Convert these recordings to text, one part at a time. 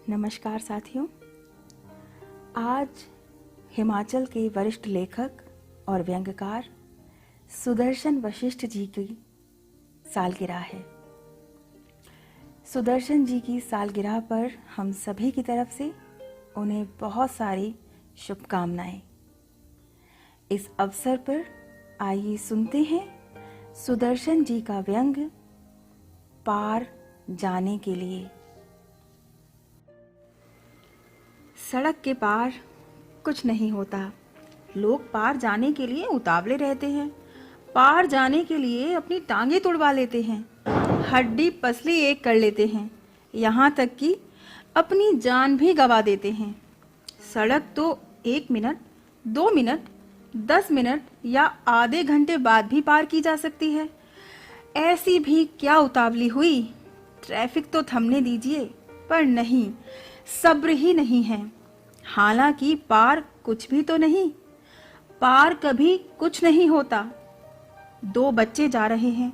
नमस्कार साथियों। आज हिमाचल के वरिष्ठ लेखक और व्यंग्यकार सुदर्शन वशिष्ठ जी की सालगिरह है। सुदर्शन जी की सालगिरह पर हम सभी की तरफ से उन्हें बहुत सारी शुभकामनाएं। इस अवसर पर आइए सुनते हैं सुदर्शन जी का व्यंग्य पार जाने के लिए। सड़क के पार कुछ नहीं होता। लोग पार जाने के लिए उतावले रहते हैं। पार जाने के लिए अपनी टांगें तुड़वा लेते हैं, हड्डी पसली एक कर लेते हैं, यहाँ तक कि अपनी जान भी गंवा देते हैं। सड़क तो 1 मिनट, 2 मिनट, 10 मिनट या आधे घंटे बाद भी पार की जा सकती है। ऐसी भी क्या उतावली हुई, ट्रैफिक तो थमने दीजिए। पर नहीं, सब्र ही नहीं है। हालांकि पार कुछ भी तो नहीं, पार कभी कुछ नहीं होता। 2 बच्चे जा रहे हैं,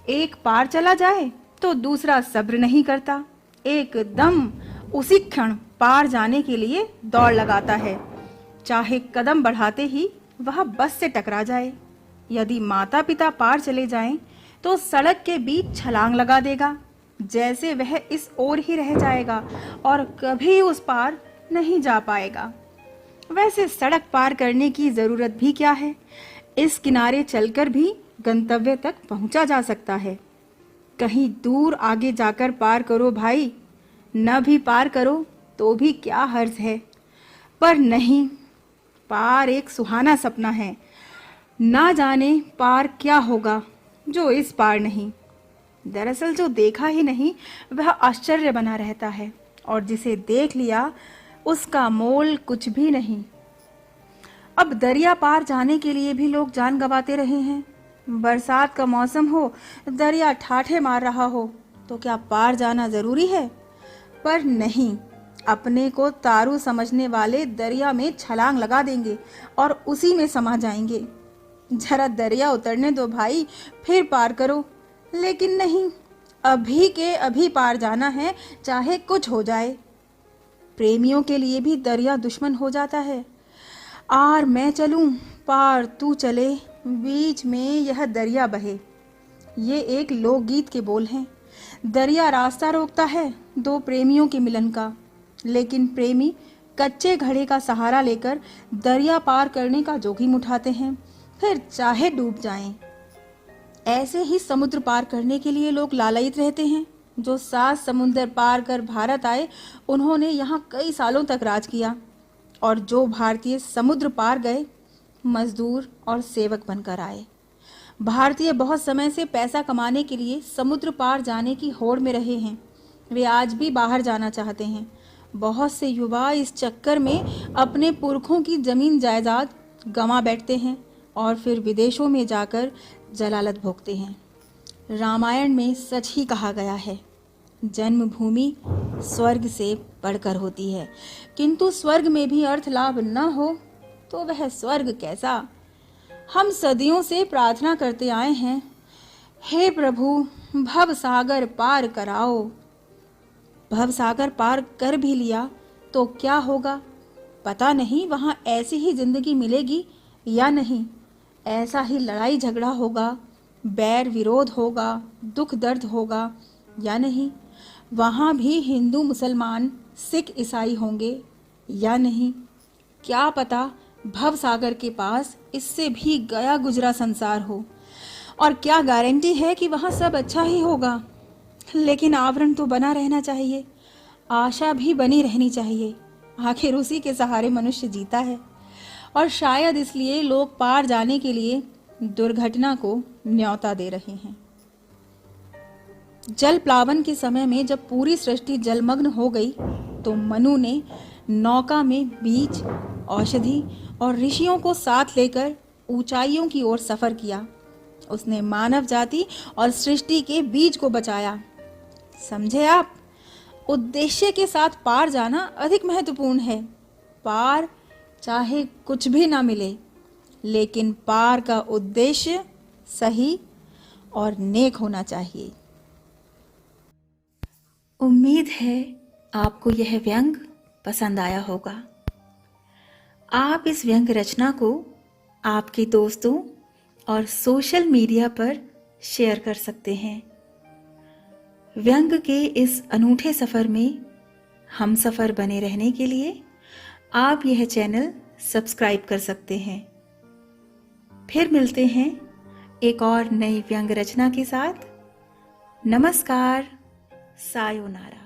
एक पार चला जाए तो दूसरा सब्र नहीं करता, एकदम उसी क्षण पार जाने के लिए दौड़ लगाता है, चाहे कदम बढ़ाते ही वह बस से टकरा जाए। यदि माता पिता पार चले जाएं तो सड़क के बीच छलांग लगा देगा, जैसे वह इस ओर ही रह जाएगा और कभी उस पार नहीं जा पाएगा। वैसे सड़क पार करने की जरूरत भी क्या है? इस किनारे चलकर भी गंतव्य तक पहुंचा जा सकता है। कहीं दूर आगे जाकर पार करो भाई, न भी पार करो तो भी क्या हर्ज है। पर नहीं, पार एक सुहाना सपना है। ना जाने पार क्या होगा जो इस पार नहीं। दरअसल जो देखा ही नहीं वह आश्चर्य बना रहता है, और जिसे देख लिया उसका मोल कुछ भी नहीं। अब दरिया पार जाने के लिए भी लोग जान गंवाते रहे हैं। बरसात का मौसम हो, दरिया ठाठे मार रहा हो, तो क्या पार जाना जरूरी है? पर नहीं, अपने को तारू समझने वाले दरिया में छलांग लगा देंगे और उसी में समा जाएंगे। जरा दरिया उतरने दो भाई, फिर पार करो। लेकिन नहीं, अभी के अभी पार जाना है, चाहे कुछ हो जाए। प्रेमियों के लिए भी दरिया दुश्मन हो जाता है। आर मैं चलूं, पार तू चले, बीच में यह दरिया बहे। ये एक लोकगीत के बोल हैं। दरिया रास्ता रोकता है 2 प्रेमियों के मिलन का, लेकिन प्रेमी कच्चे घड़े का सहारा लेकर दरिया पार करने का जोखिम उठाते हैं, फिर चाहे डूब जाएं। ऐसे ही समुद्र पार करने के लिए लोग लालायित रहते हैं। जो 7 समुद्र पार कर भारत आए, उन्होंने यहाँ कई सालों तक राज किया, और जो भारतीय समुद्र पार गए, मजदूर और सेवक बनकर आए। भारतीय बहुत समय से पैसा कमाने के लिए समुद्र पार जाने की होड़ में रहे हैं। वे आज भी बाहर जाना चाहते हैं। बहुत से युवा इस चक्कर में अपने पुरखों की जमीन जायदाद गंवा बैठते हैं और फिर विदेशों में जाकर जलालत भोगते हैं। रामायण में सच ही कहा गया है, जन्मभूमि स्वर्ग से बढ़कर होती है। किंतु स्वर्ग में भी अर्थ लाभ न हो तो वह स्वर्ग कैसा? हम सदियों से प्रार्थना करते आए हैं, हे प्रभु भव सागर पार कराओ। भव सागर पार कर भी लिया तो क्या होगा? पता नहीं वहां ऐसी ही जिंदगी मिलेगी या नहीं। ऐसा ही लड़ाई झगड़ा होगा, बैर विरोध होगा, दुख दर्द होगा या नहीं। वहाँ भी हिंदू मुसलमान सिख ईसाई होंगे या नहीं। क्या पता भव सागर के पास इससे भी गया गुजरा संसार हो, और क्या गारंटी है कि वहाँ सब अच्छा ही होगा। लेकिन आवरण तो बना रहना चाहिए, आशा भी बनी रहनी चाहिए। आखिर उसी के सहारे मनुष्य जीता है, और शायद इसलिए लोग पार जाने के लिए दुर्घटना को न्योता दे रहे हैं। जल प्लावन के समय में जब पूरी सृष्टि जलमग्न हो गई, तो मनु ने नौका में बीज, औषधि और ऋषियों को साथ लेकर ऊंचाइयों की ओर सफर किया। उसने मानव जाति और सृष्टि के बीज को बचाया। समझे आप? उद्देश्य के साथ पार जाना अधिक महत्वपूर्ण है। पार चाहे कुछ भी ना मिले, लेकिन पार का उद्देश्य सही और नेक होना चाहिए। उम्मीद है आपको यह व्यंग पसंद आया होगा। आप इस व्यंग रचना को आपके दोस्तों और सोशल मीडिया पर शेयर कर सकते हैं। व्यंग के इस अनूठे सफ़र में हम सफ़र बने रहने के लिए आप यह चैनल सब्सक्राइब कर सकते हैं। फिर मिलते हैं एक और नई व्यंग रचना के साथ। नमस्कार, सायोनारा।